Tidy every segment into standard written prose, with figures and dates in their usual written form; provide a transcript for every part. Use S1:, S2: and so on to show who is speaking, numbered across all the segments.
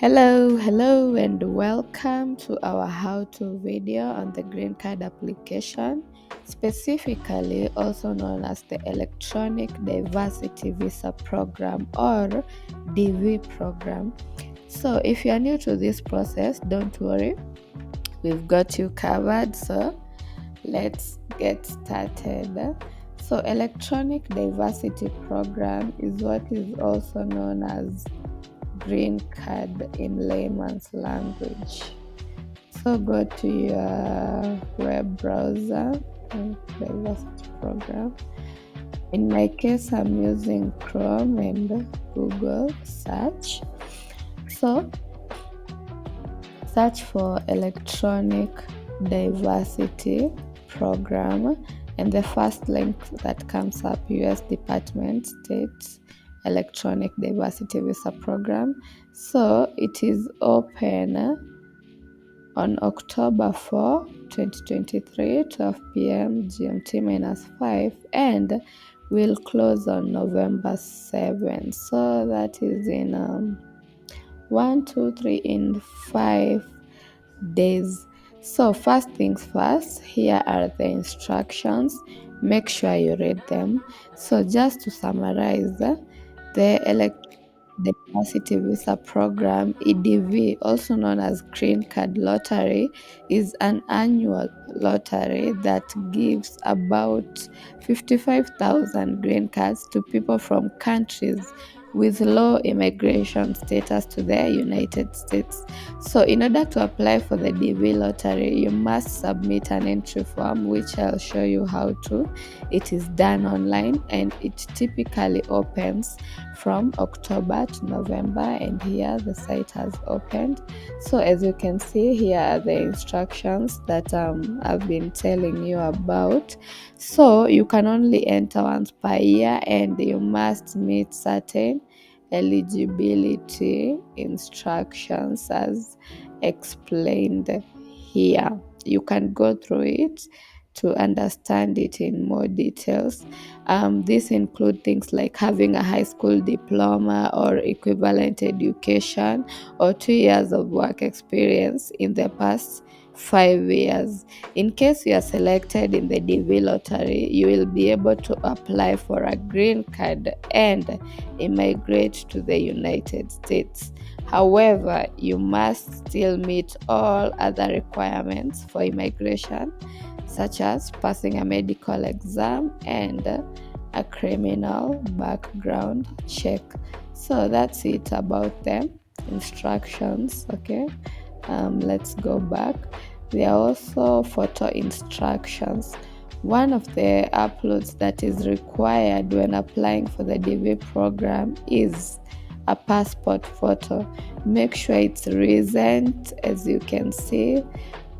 S1: Hello, and welcome to our how-to video on the green card application, specifically also known as the Electronic Diversity Visa Program or DV program. So if you are new to this process, don't worry, we've got you covered. So let's get started. So Electronic Diversity Program is what is also known as green card in layman's language. So go to your web browser, diversity program. In my case, I'm using Chrome and Google search. So search for electronic diversity program, and the first link that comes up, US Department States Electronic Diversity Visa Program. So it is open on October 4, 2023, 12 p.m. GMT-5, and will close on November 7. So that is in 1, 2, 3, in 5 days. So first things first, here are the instructions. Make sure you read them. So just to summarize, the Diversity Visa Program, EDV, also known as Green Card Lottery, is an annual lottery that gives about 55,000 green cards to people from countries with low immigration status to the United States. So in order to apply for the DV lottery, you must submit an entry form, which I'll show you how to. It is done online and it typically opens from October to November, and here the site has opened. So as you can see, here are the instructions that I've been telling you about. So you can only enter once per year and you must meet certain eligibility instructions as explained here. You can go through it to understand it in more details. These include things like having a high school diploma or equivalent education or 2 years of work experience in the past 5 years. In case you are selected in the DV lottery, you will be able to apply for a green card and immigrate to the United States. However, you must still meet all other requirements for immigration, such as passing a medical exam and a criminal background check. So that's it about the instructions. Okay, let's go back. There are also photo instructions. One of the uploads that is required when applying for the DV program is a passport photo. Make sure it's recent. As you can see,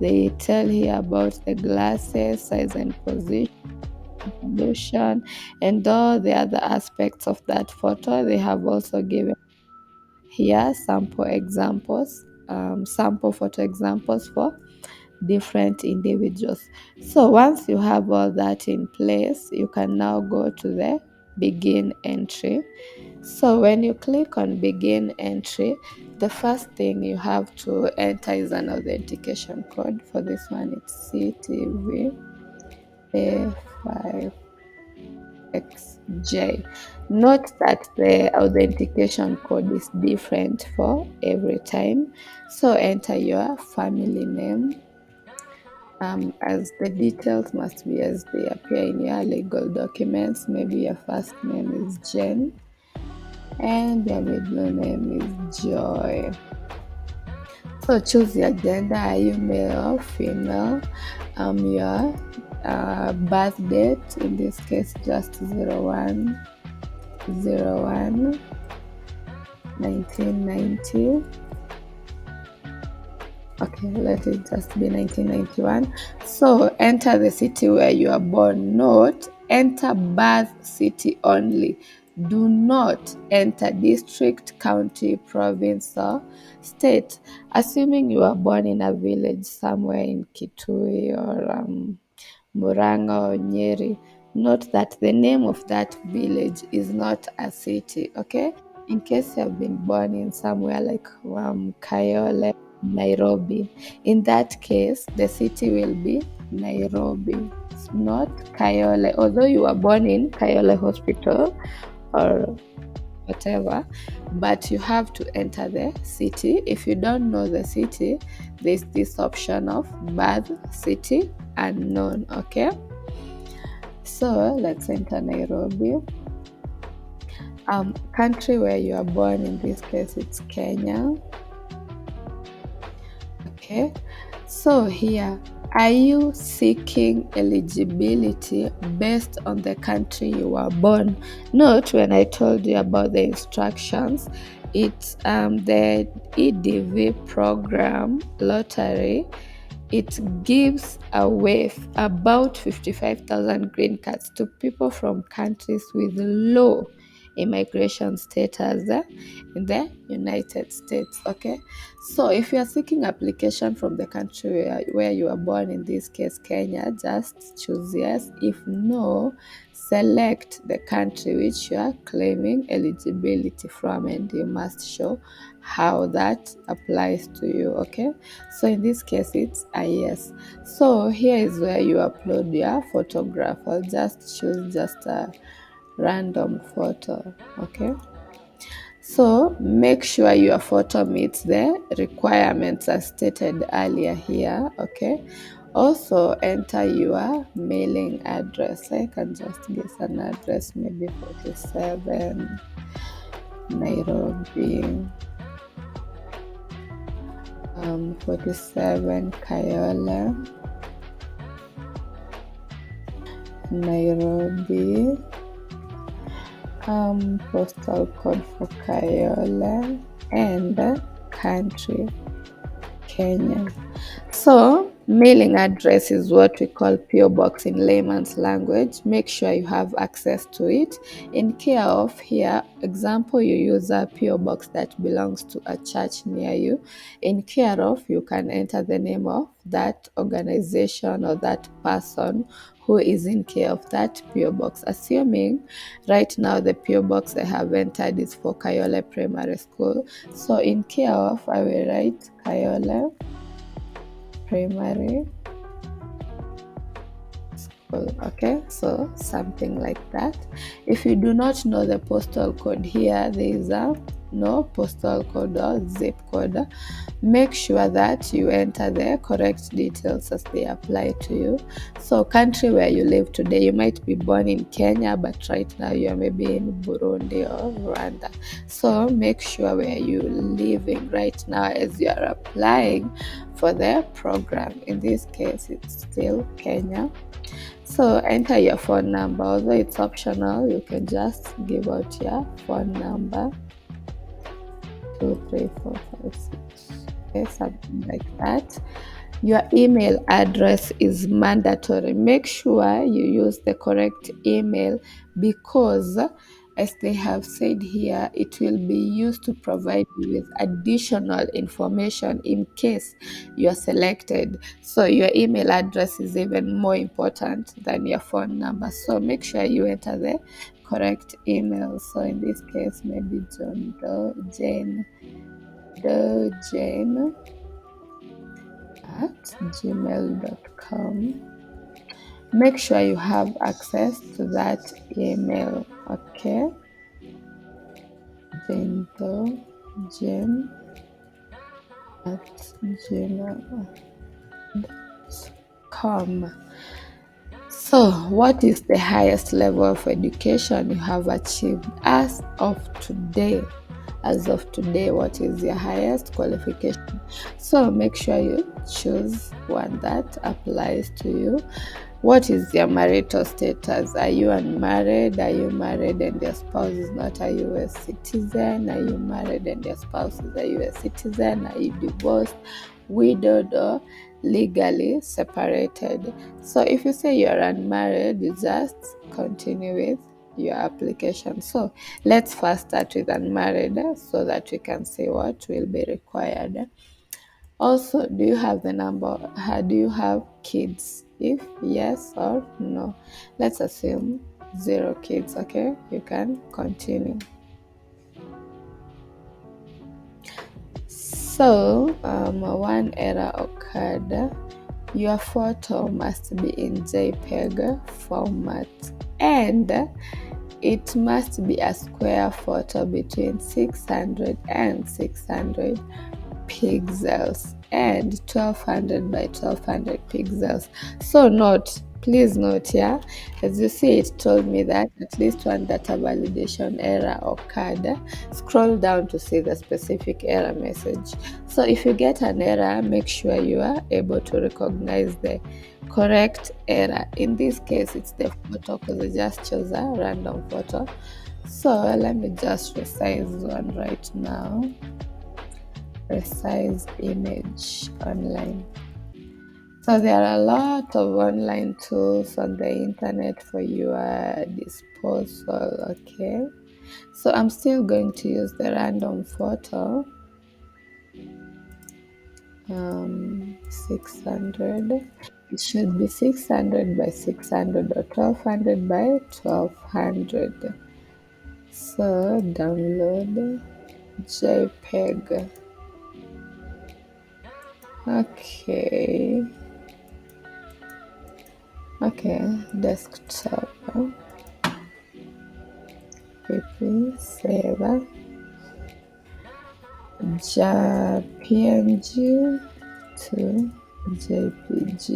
S1: they tell here about the glasses, size and position, resolution, and all the other aspects of that photo. They have also given here sample photo examples for different individuals. So once you have all that in place, you can now go to the begin entry. So when you click on begin entry, the first thing you have to enter is an authentication code. For this one, it's CTV5XJ. Note that the authentication code is different for every time. So enter your family name, as the details must be as they appear in your legal documents. Maybe your first name is Jen and your middle name is Joy. So choose your gender. Are you male or female? Your birth date, in this case just 01/01/1990. Okay, let it just be 1991. So enter the city where you are born. Note, enter birth city only. Do not enter district, county, province, or state. Assuming you are born in a village somewhere in Kitui or Muranga or Nyeri, note that the name of that village is not a city, okay? in case you have been born in somewhere like Kayole, Nairobi, in that case, the city will be Nairobi. It's not Kayole. Although you were born in Kayole Hospital or whatever, but you have to enter the city. If you don't know the city, there's this option of birth city unknown. Okay, so let's enter Nairobi. Country where you are born, in this case it's Kenya. Okay, so here, are you seeking eligibility based on the country you were born? Note when I told you about the instructions, it's the EDV program lottery. It gives away about 55,000 green cards to people from countries with low immigration status in the United States. Okay, so if you are seeking application from the country where you are born, in this case Kenya, just choose yes. If no, select the country which you are claiming eligibility from, and you must show how that applies to you. Okay, so in this case it's a yes. So here is where you upload your photograph. I'll just choose just a random photo. Okay, so make sure your photo meets the requirements as stated earlier here. Okay, also enter your mailing address. I can just guess an address, maybe 47 Nairobi, 47 Kayole, Nairobi, postal code for Kayole, and country Kenya. So mailing address is what we call PO box in layman's language. Make sure you have access to it. In care of here, example, you use a PO box that belongs to a church near you. In care of, you can enter the name of that organization or that person who is in care of that PO box. Assuming right now the PO box I have entered is for Kayole Primary School. So in care of, I will write Kayole Primary School. Okay, so something like that. If you do not know the postal code here, there is a no postal code or zip code. Make sure that you enter the correct details as they apply to you. So country where you live today, you might be born in Kenya, but right now you are maybe in Burundi or Rwanda. So make sure where you're living right now as you are applying for the program. In this case, it's still Kenya. So enter your phone number. Although it's optional, you can just give out your phone number. 23456. Okay, something like that. Your email address is mandatory. Make sure you use the correct email because, as they have said here, it will be used to provide you with additional information in case you are selected. So your email address is even more important than your phone number. So make sure you enter the correct email. So in this case, maybe John Doe, Jane at gmail.com. Make sure you have access to that email. Okay, Jane at gmail.com. So, what is the highest level of education you have achieved as of today? As of today, what is your highest qualification? So make sure you choose one that applies to you. What is your marital status? Are you unmarried? Are you married and your spouse is not a US citizen? Are you married and your spouse is a US citizen? Are you divorced, widowed, or legally separated? So if you say you're unmarried, you just continue with your application. So let's first start with unmarried so that we can see what will be required. Also, do you have the number? Do you have kids? If yes or no. Let's assume 0 kids. Okay, you can continue. So one error occurred. Your photo must be in JPEG format, and it must be a square photo between 600 and 600 pixels and 1200 by 1200 pixels. So please note here, as you see, it told me that at least one data validation error occurred. Scroll down to see the specific error message. So if you get an error, make sure you are able to recognize the correct error. In this case, it's the photo because I just chose a random photo. So let me just resize one right now. Resize image online. So there are a lot of online tools on the internet for your disposal. Okay, so I'm still going to use the random photo. 600. It should be 600 by 600 or 1200 by 1200. So download JPEG. Okay, desktop. Quickly save PNG to JPG.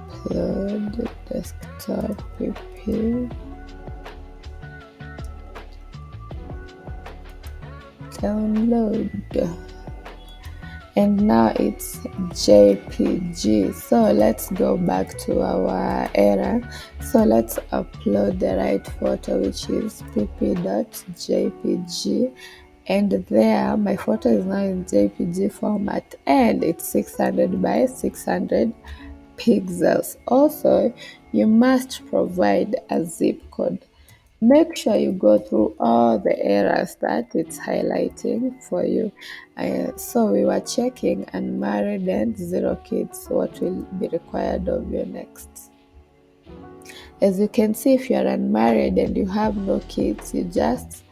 S1: Upload desktop PP. Download. And now it's JPG. So let's go back to our error. So let's upload the right photo, which is pp.jpg. And there my photo is now in JPG format, and it's 600 by 600 pixels. Also, you must provide a zip code. Make sure you go through all the errors that it's highlighting for you. So we were checking unmarried and 0 kids. What will be required of you next? As you can see, if you're unmarried and you have no kids, you just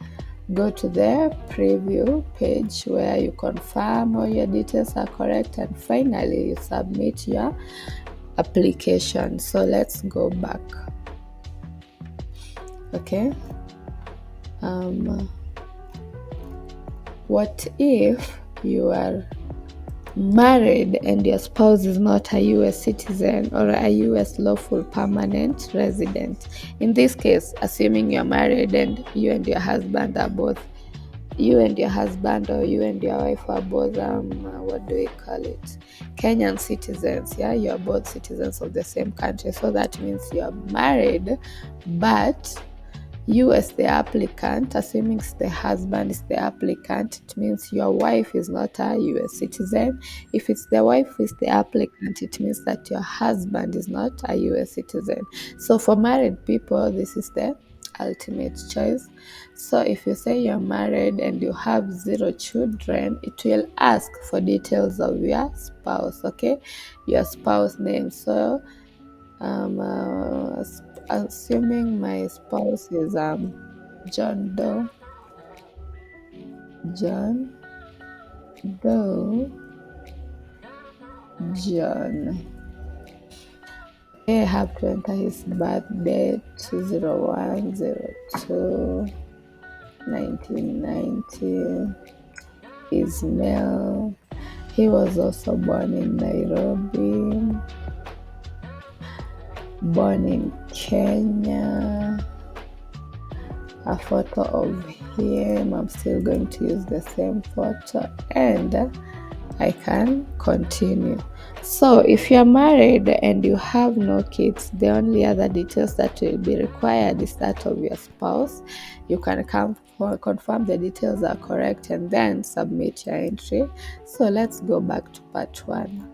S1: go to the preview page where you confirm all your details are correct, and finally you submit your application. So let's go back. Okay. What if you are married and your spouse is not a US citizen or a US lawful permanent resident? In this case, assuming you're married and you and your husband or you and your wife are both what do we call it, Kenyan citizens. Yeah, you're both citizens of the same country. So that means you're married, but you as the applicant, assuming the husband is the applicant, it means your wife is not a US citizen. If it's the wife who is the applicant, it means that your husband is not a US citizen. So for married people, this is the ultimate choice. So if you say you're married and you have 0 children, it will ask for details of your spouse. Okay, your spouse name. So assuming my spouse is John Doe, John. Okay, I have to enter his birth date, 201/02/1990. He's male. He was also born in Nairobi, born in Kenya. A photo of him. I'm still going to use the same photo, and I can continue. So if you're married and you have no kids, the only other details that will be required is that of your spouse. You can confirm the details are correct and then submit your entry. So let's go back to part 1.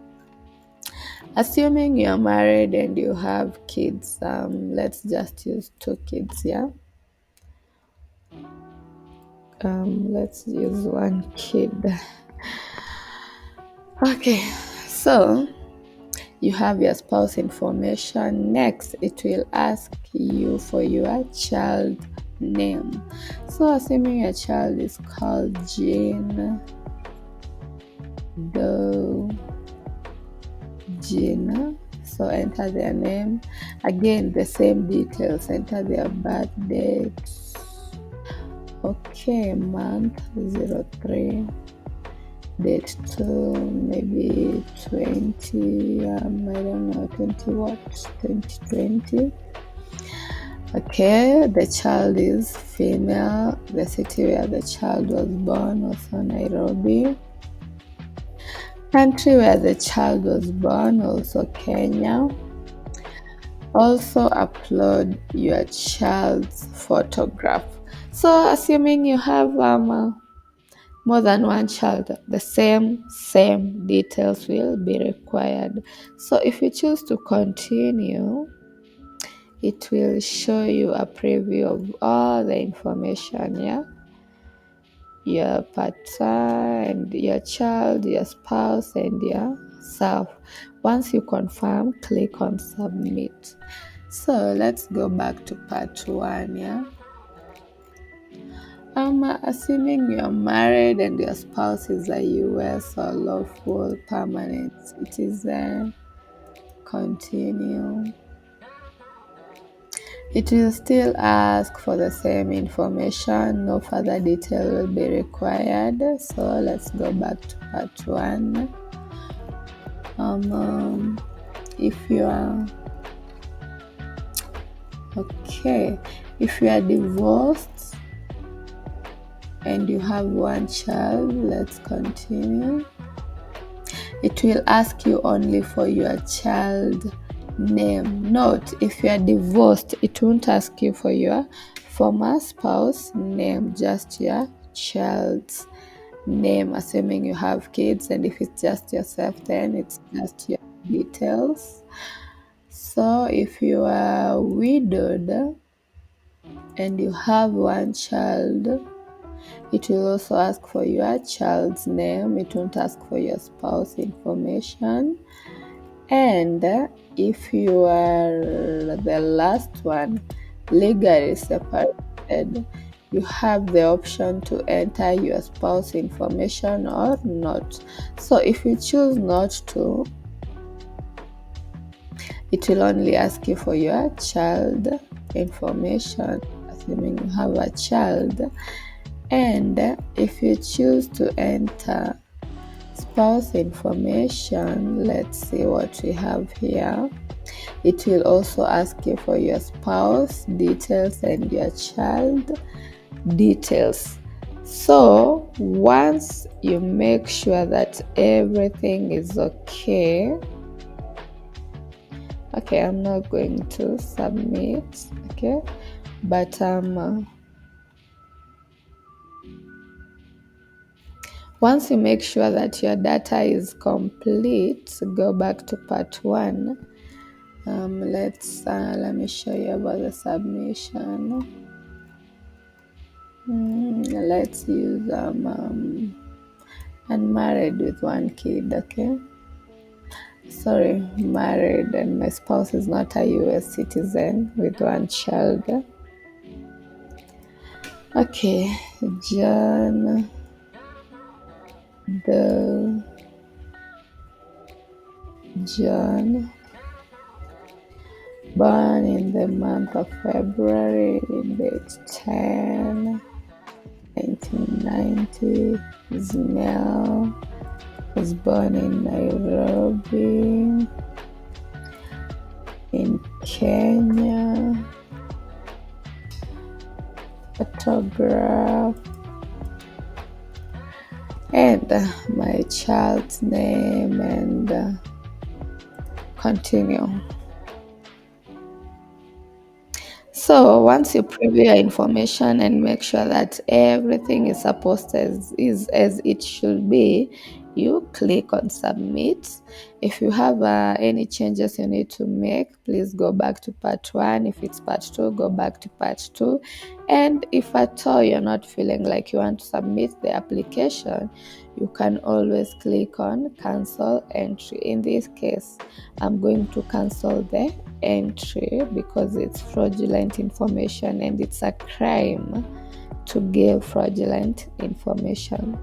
S1: Assuming you're married and you have kids, let's just use 2 kids here. Let's use 1 kid. Okay, so you have your spouse information. Next, it will ask you for your child name. So assuming your child is called Jane Doe, Gina. So enter their name. Again, the same details. Enter their birth date. Okay, month 03. Date 2, maybe 20. I don't know, 20 what? 2020. Okay, the child is female. The city where the child was born, also Nairobi. Country where the child was born, also Kenya. Also upload your child's photograph. So assuming you have more than one child, the same details will be required. So if you choose to continue, it will show you a preview of all the information, yeah, your partner and your child, your spouse, and yourself. Once you confirm, click on submit. So let's go back to part 1, yeah. Assuming you're married and your spouse is a US or lawful permanent citizen, continue. It will still ask for the same information. No further detail will be required. So let's go back to part 1. If you are okay, if you are divorced and you have one child, let's continue. It will ask you only for your child name. Note, if you are divorced, it won't ask you for your former spouse name, just your child's name, assuming you have kids. And if it's just yourself, then it's just your details. So if you are widowed and you have one child, it will also ask for your child's name. It won't ask for your spouse information. And if you are the last one, legally separated, you have the option to enter your spouse information or not. So if you choose not to, it will only ask you for your child information, assuming you have a child. And if you choose to enter spouse information, let's see what we have here. It will also ask you for your spouse details and your child details. So once you make sure that everything is okay, I'm not going to submit, okay, but once you make sure that your data is complete, go back to part 1. Let me show you about the submission. Let's use unmarried with one kid, okay? Sorry, married and my spouse is not a US citizen with one child. Okay, John born in the month of February, date 10, 1990, is male, was born in Nairobi, in Kenya. Photograph and my child's name and continue. So once you preview your information and make sure that everything is supposed as it should be, you click on submit. If you have any changes you need to make, please go back to part 1. If it's part 2, go back to part 2. And if at all you're not feeling like you want to submit the application, you can always click on cancel entry. In this case, I'm going to cancel the entry because it's fraudulent information and it's a crime to give fraudulent information.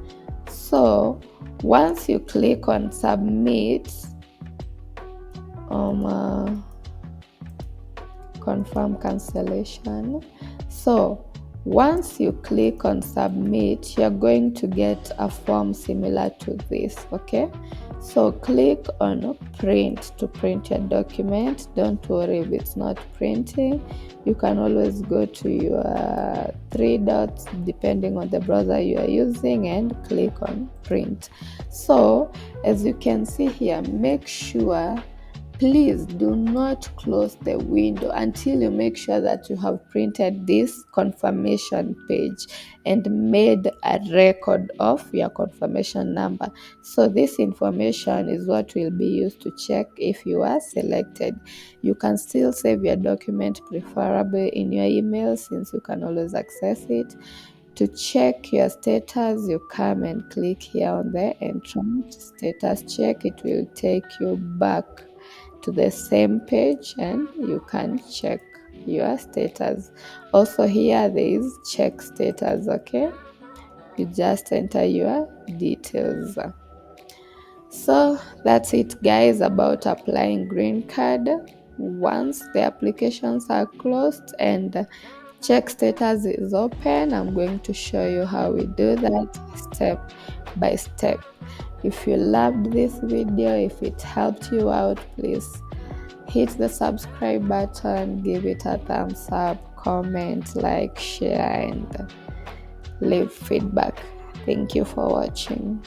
S1: So once you click on submit, confirm cancellation. So once you click on submit, you're going to get a form similar to this. Okay, so click on print to print your document. Don't worry if it's not printing. You can always go to your 3 dots depending on the browser you are using and click on print. So as you can see here, make sure, please do not close the window until you make sure that you have printed this confirmation page and made a record of your confirmation number. So this information is what will be used to check if you are selected. You can still save your document, preferably in your email, since you can always access it. To check your status, you come and click here on the entrance status check. It will take you back to the same page and you can check your status. Also here there is check status. Okay, you just enter your details. So that's it, guys, about applying green card. Once the applications are closed and check status is open, I'm going to show you how we do that step by step. If you loved this video, if it helped you out, please hit the subscribe button, give it a thumbs up, comment, like, share, and leave feedback. Thank you for watching.